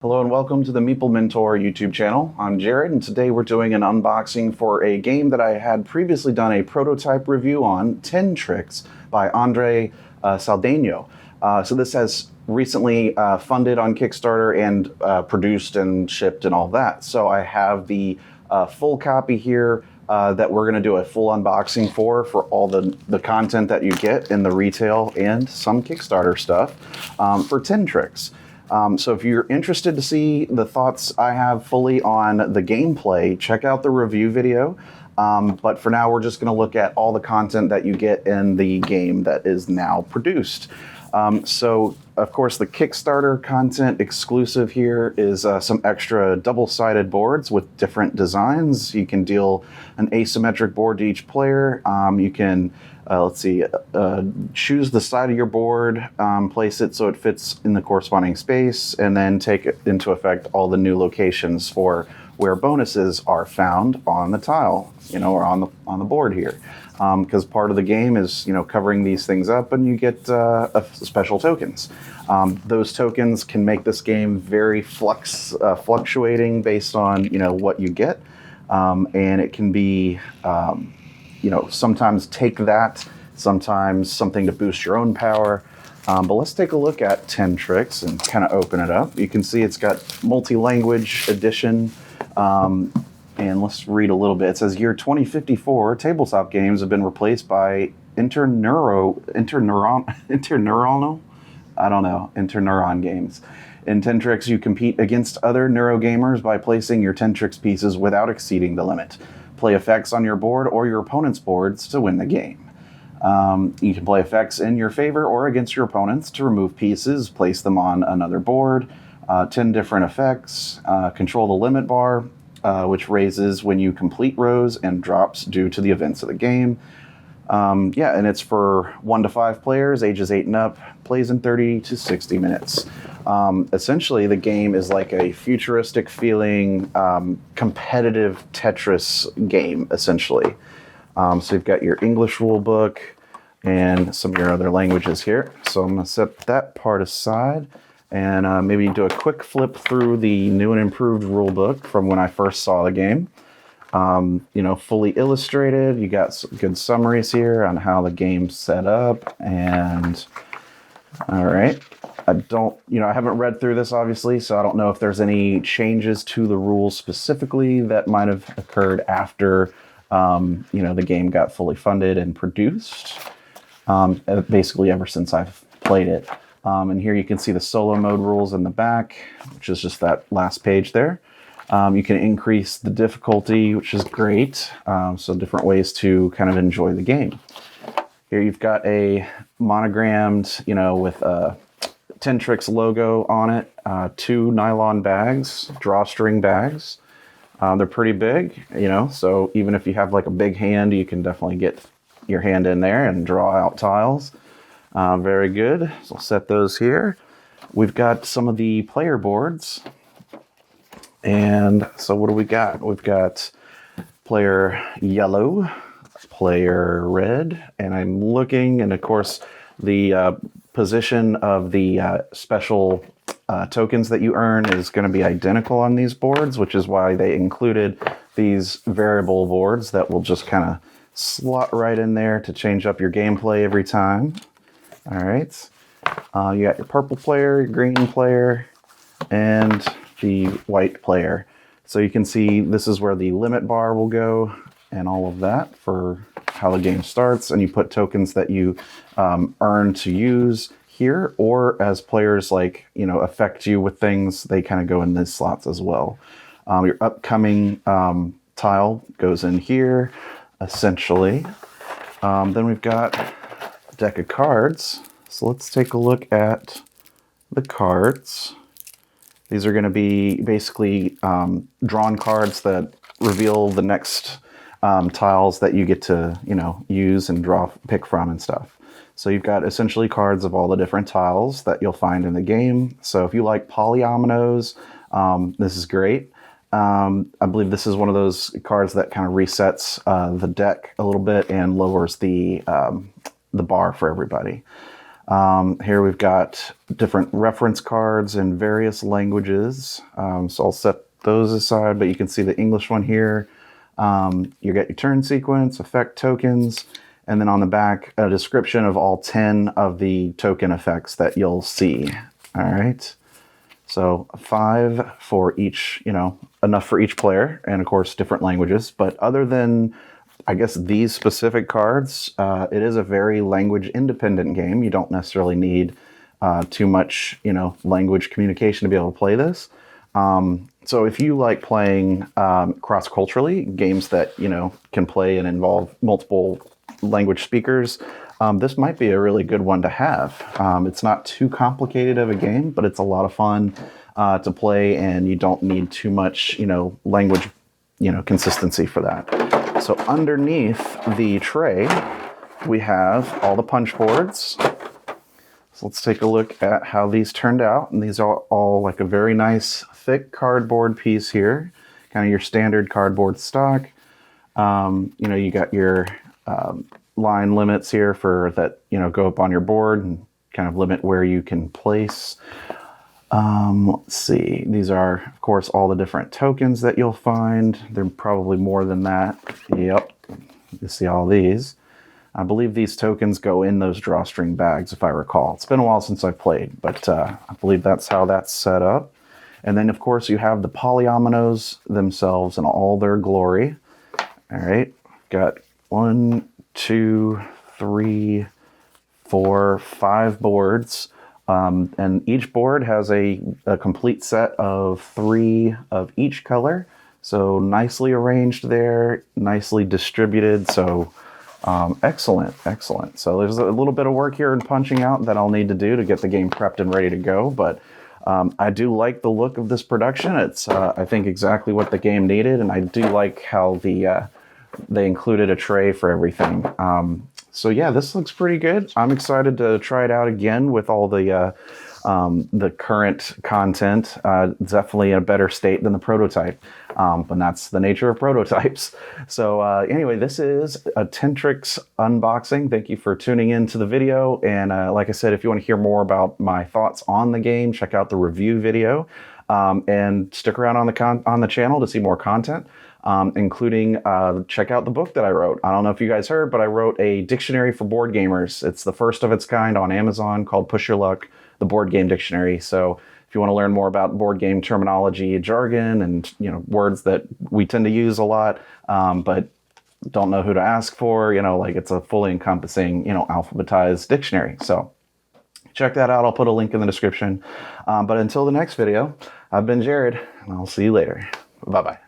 Hello and welcome to the Meeple Mentor YouTube channel. I'm Jared, and today we're doing an unboxing for a game that I had previously done a prototype review on, TenTricks by Andrés Saldeño. So this has recently funded on Kickstarter and produced and shipped and all that. So I have the full copy here that we're going to do a full unboxing for all the content that you get in the retail and some Kickstarter stuff for TenTricks. So if you're interested to see the thoughts I have fully on the gameplay, check out the review video. But for now, we're just going to look at all the content that you get in the game that is now produced. So, of course, the Kickstarter content exclusive here is some extra double-sided boards with different designs. You can deal an asymmetric board to each player. You can choose the side of your board, place it so it fits in the corresponding space, and then take it into effect all the new locations for where bonuses are found on the tile, or on the board here. Because part of the game is, covering these things up, and you get special tokens. Those tokens can make this game very fluctuating based on, what you get. And it can be, sometimes take that, sometimes something to boost your own power. But let's take a look at TenTricks and kind of open it up. You can see it's got multi-language edition. And let's read a little bit. It says, year 2054, tabletop games have been replaced by interneuronal games. In TenTricks, you compete against other neurogamers by placing your TenTricks pieces without exceeding the limit. Play effects on your board or your opponent's boards to win the game. You can play effects in your favor or against your opponents to remove pieces, place them on another board. 10 different effects. Control the limit bar, which raises when you complete rows and drops due to the events of the game. And it's for 1 to 5 players, ages 8 and up, plays in 30 to 60 minutes. Essentially, the game is like a futuristic feeling, competitive Tetris game, essentially. So you've got your English rule book and some of your other languages here. So I'm going to set that part aside. And maybe do a quick flip through the new and improved rule book from when I first saw the game. Fully illustrated. You got some good summaries here on how the game's set up. And all right, I haven't read through this obviously, so I don't know if there's any changes to the rules specifically that might have occurred after the game got fully funded and produced. Basically, ever since I've played it. And here you can see the solo mode rules in the back, which is just that last page there. You can increase the difficulty, which is great. So different ways to kind of enjoy the game. Here you've got a monogrammed, with a TenTricks logo on it. 2 nylon bags, drawstring bags. They're pretty big, so even if you have like a big hand, you can definitely get your hand in there and draw out tiles. Very good. So I'll set those here. We've got some of the player boards. And so what do we got? We've got player yellow, player red, and I'm looking, and of course the position of the special tokens that you earn is going to be identical on these boards, which is why they included these variable boards that will just kind of slot right in there to change up your gameplay every time. All right, you got your purple player, your green player, and the white player. So you can see this is where the limit bar will go and all of that for how the game starts. And you put tokens that you earn to use here, or as players affect you with things, they kind of go in these slots as well. Your upcoming tile goes in here, essentially. Then we've got deck of cards. So let's take a look at the cards. These are going to be basically drawn cards that reveal the next tiles that you get to use and pick from and stuff. So you've got essentially cards of all the different tiles that you'll find in the game. So if you like polyominoes, this is great. I believe this is one of those cards that kind of resets the deck a little bit and lowers the bar for everybody. Here we've got different reference cards in various languages. So I'll set those aside, but you can see the English one here. You get your turn sequence, effect tokens, and then on the back, a description of all 10 of the token effects that you'll see. All right. So 5 for each, enough for each player, and of course different languages. But other than, I guess, these specific cards, it is a very language independent game. You don't necessarily need too much, language communication to be able to play this. So if you like playing cross-culturally, games that, can play and involve multiple language speakers, this might be a really good one to have. It's not too complicated of a game, but it's a lot of fun to play, and you don't need too much, language, consistency for that. So underneath the tray, we have all the punch boards. So let's take a look at how these turned out. And these are all like a very nice thick cardboard piece here, kind of your standard cardboard stock. You got your line limits here for that, go up on your board and kind of limit where you can place. Let's see. These are, of course, all the different tokens that you'll find. There are probably more than that. Yep. You see all these. I believe these tokens go in those drawstring bags, if I recall. It's been a while since I've played, but I believe that's how that's set up. And then, of course, you have the polyominoes themselves in all their glory. All right. Got 1, 2, 3, 4, 5 boards. And each board has a complete set of 3 of each color. So nicely arranged there, nicely distributed. So excellent. So there's a little bit of work here in punching out that I'll need to do to get the game prepped and ready to go. But I do like the look of this production. It's, I think, exactly what the game needed. And I do like how they included a tray for everything. So yeah, this looks pretty good. I'm excited to try it out again with all the current content. Definitely in a better state than the prototype, but that's the nature of prototypes. So anyway, this is a TenTricks unboxing. Thank you for tuning into the video. And like I said, if you want to hear more about my thoughts on the game, check out the review video, and stick around on the channel to see more content. Including check out the book that I wrote. I don't know if you guys heard, but I wrote a dictionary for board gamers. It's the first of its kind on Amazon, called Push Your Luck, the Board Game Dictionary. So if you want to learn more about board game terminology, jargon, and words that we tend to use a lot, but don't know who to ask for, it's a fully encompassing, alphabetized dictionary. So check that out. I'll put a link in the description. But until the next video, I've been Jared, and I'll see you later. Bye-bye.